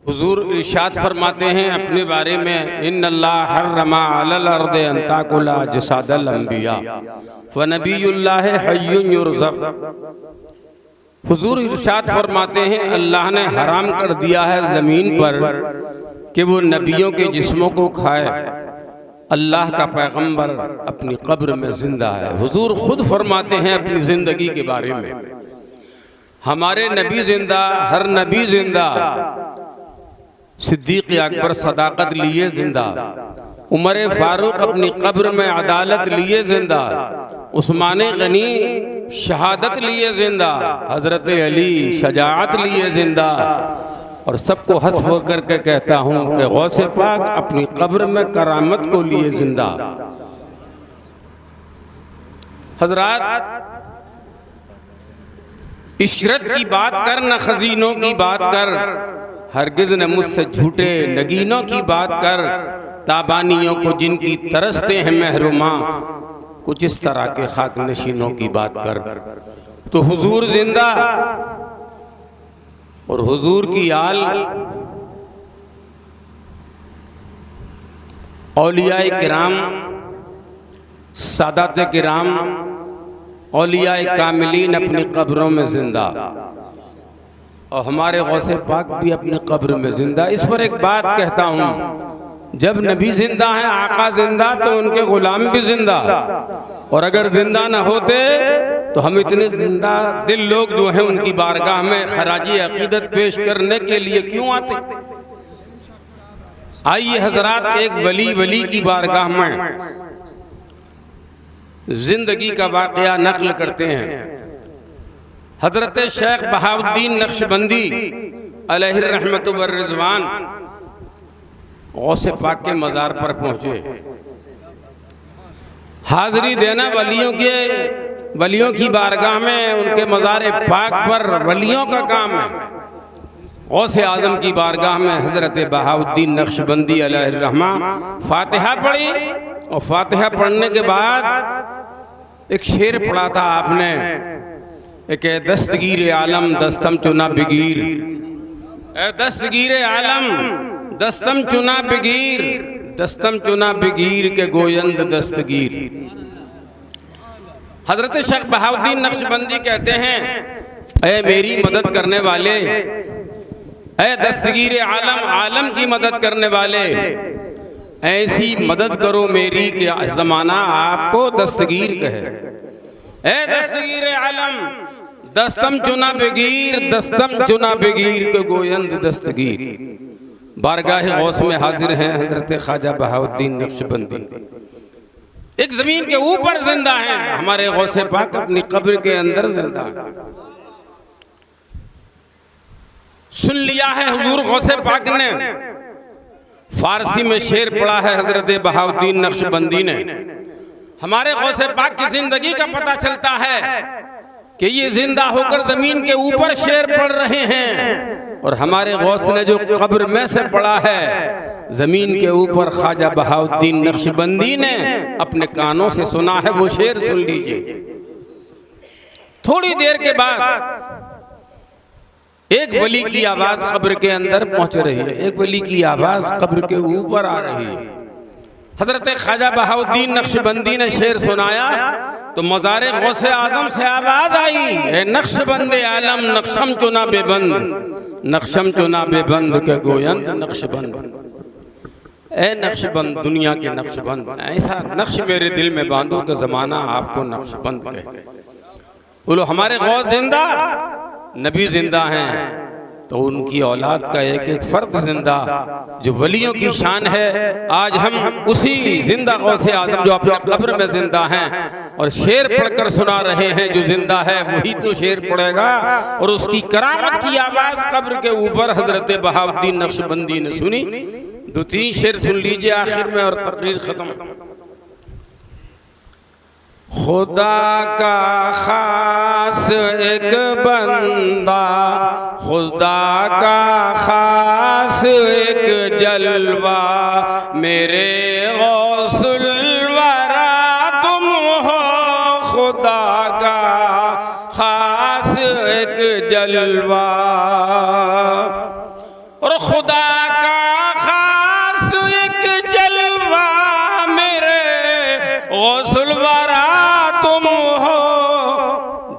हुजूर इरशाद फरमाते हैं अपने बारे में, इन्नल्लाह हर्रमा अलल अर्दि अन ताकुला जसादल अंबिया व नबियुल्लाह हय्युन युरज़क़। हुजूर इरशाद फरमाते हैं अल्लाह ने हराम कर दिया है ज़मीन पर कि वो नबियों के जिस्मों को खाए। अल्लाह का पैगंबर अपनी कब्र में जिंदा है। हुजूर खुद फरमाते हैं अपनी ज़िंदगी के बारे में, हमारे नबी जिंदा, हर नबी जिंदा, सिद्दीक़ अकबर सदाकत लिए जिंदा, उमर फारूक अपनी कब्र में अदालत लिए जिंदा, उस्मान गनी शहादत लिए जिंदा, हजरत अली शजाअत लिए जिंदा। और सबको हंस हो करके कहता हूँ कि गौसे पाक अपनी कब्र में करामत को लिए जिंदा। हजरात, इशरत की बात कर न खजीनों की बात कर, हरगिज न मुझसे झूठे नगीनों की बात कर, ताबानियों को जिनकी तरसते हैं महरूमा, कुछ इस तरह के खाक नशीनों की बात कर। तो हुजूर जिंदा और हुजूर की आल, औलियाए किराम, सादात किराम, औलियाए कामिलीन अपनी कब्रों में जिंदा, और हमारे गौसे पाक भी अपनी कब्र में जिंदा। इस पर एक बात कहता हूँ, जब नबी जिंदा है, आका जिंदा, तो उनके गुलाम भी जिंदा, और अगर जिंदा ना होते तो हम इतने जिंदा दिल लोग जो हैं उनकी बारगाह में खराजी अकीदत पेश करने के लिए क्यों आते। आइए हजरात, एक वली की बारगाह में जिंदगी का वाकया नकल करते हैं। हजरत शेख बहाउद्दीन नक्शबंदी अलैहि रहमत व रिज़वान गौसे पाक के मज़ार पर पहुंचे। हाज़री देना वलियों की बारगाह में, उनके मज़ार पाक पर वलियों का काम है। गौसे आज़म की बारगाह में हजरत बहाउद्दीन नक्शबंदी अलैहि रहमा फातिहा पढ़ी, और फातिहा पढ़ने के बाद एक शेर पढ़ा था आपने, एक दस्तगीर आलम दस्तम चुना बिगीर, दस्तगीर आलम दस्तम चुना बिगीर, दस्तम चुना बिगीर के गोयंद दस्तगीर। हजरत शेख बहाउद्दीन नक्शबंदी कहते हैं, ऐ मेरी मदद करने वाले, ऐ दस्तगीर आलम, आलम की मदद करने वाले, ऐसी मदद करो मेरी कि ज़माना आपको दस्तगीर कहे। ऐ दस्तगीर आलम दस्तम चुना बेगीर, दस्तम चुना बेगीर के गोयंद दस्तगीर। बारगाह गौस में हाजिर हैं हजरत ख्वाजा बहाउद्दीन नक्शबंदी, एक जमीन के ऊपर जिंदा हैं, हमारे गौसे पाक अपनी कब्र के अंदर जिंदा। सुन लिया है हुजूर गौसे पाक ने, फारसी में शेर पढ़ा है हजरत बहाउद्दीन नक्शबंदी ने। हमारे गौसे पाक की जिंदगी का पता चलता है कि ये जिंदा होकर जमीन के ऊपर शेर पढ़ रहे हैं, और हमारे गौस ने जो कब्र में से पढ़ा है जमीन के ऊपर, ख्वाजा बहाउद्दीन नक्शबंदी ने अपने कानों से सुना है। वो शेर सुन लीजिए। थोड़ी देर के बाद एक वली की आवाज कब्र के अंदर पहुंच रही है, एक वली की आवाज कब्र के ऊपर आ रही है। हजरत ख्वाजा बहाउद्दीन नक्शबंदी ने शेर सुनाया तो मज़ारे गौसे आजम से आवाज आई, नक्शबंद आलम नक्शम चुना बेबंद, नक्शम चुना बेबंद के गोयंद नक्शबंद। ए नक्शबंद, दुनिया के नक्शबंद, ऐसा नक्श मेरे दिल में बांधो कि ज़माना आपको नक्शबंद कहे। बोलो हमारे गौस जिंदा, नबी जिंदा हैं, तो उनकी औलाद का एक एक फर्द जिंदा, जो वलियों की शान है। आज हम उसी जिंदा गौसे आजम जो अपने कब्र में जिंदा हैं और शेर पढ़कर सुना रहे हैं, जो जिंदा है वही तो शेर पढ़ेगा, और उसकी करामत की आवाज कब्र के ऊपर हजरत बहाउद्दीन नक्शबंदी ने सुनी। 2-3 शेर सुन लीजिए आखिर में और तकरीर खत्म। खुदा का खास एक बंदा, खुदा का खास एक जलवा, मेरे गौसुल वरा तुम हो, खुदा का खास एक जलवा। और खुदा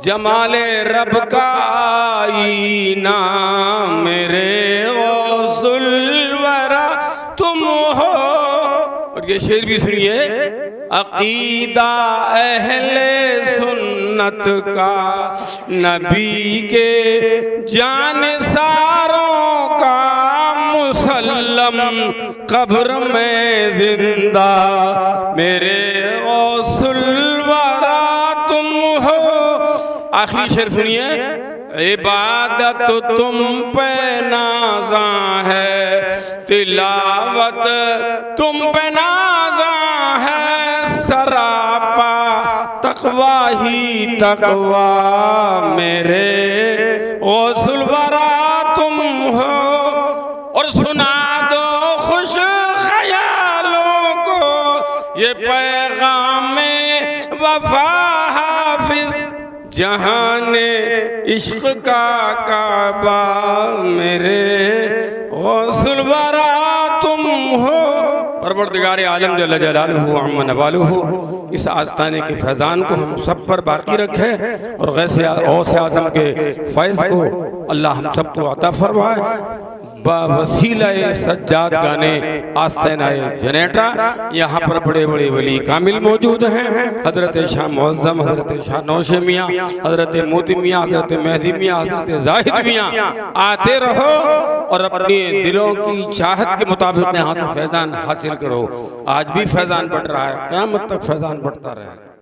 जमाले रब का आईना मेरे गौसुल वरा तुम हो। और ये शेर भी सुनिए, अकीदा अहले सुन्नत का नबी के जानसारों का मुसल्लम कब्र में जिंदा मेरे गौसुल वरा तुम हो। आखिरी शेर सुनिए, इबादत तुम पे नाज़ा है, तिलावत तुम पे नाज़ा है, सरापा तकवा ही तकवा मेरे गौसुल वरा तुम हो। और सुना दो खुश ख्यालों को ये पैगाम वफा हाफिज, जहाने इश्क का काबा मेरे गौसुल वरा तुम हो। परवरदिगार आलम जल्ल जलालुहु अम्मा नवालुहु इस आस्ताने के फैज़ान को हम सब पर बाकी रखे और गौसे आज़म के फैज़ को अल्लाह हम सबको अता फरमाए। वसीला सज्जाद गाने आस्तानाए जनेटा, यहाँ पर बड़े बड़े वली कामिल मौजूद हैं। हज़रत शाह मुअज़्ज़म, हज़रत शाह नौशे मियाँ, हज़रत मोती मियाँ, हज़रत मेहदी मियाँ, हज़रत ज़ाहिद मियाँ, आते रहो और अपने दिलों की चाहत के मुताबिक यहाँ से फैज़ान हासिल करो। आज भी फैज़ान बढ़ रहा है, क़यामत तक फैज़ान बढ़ता रहे।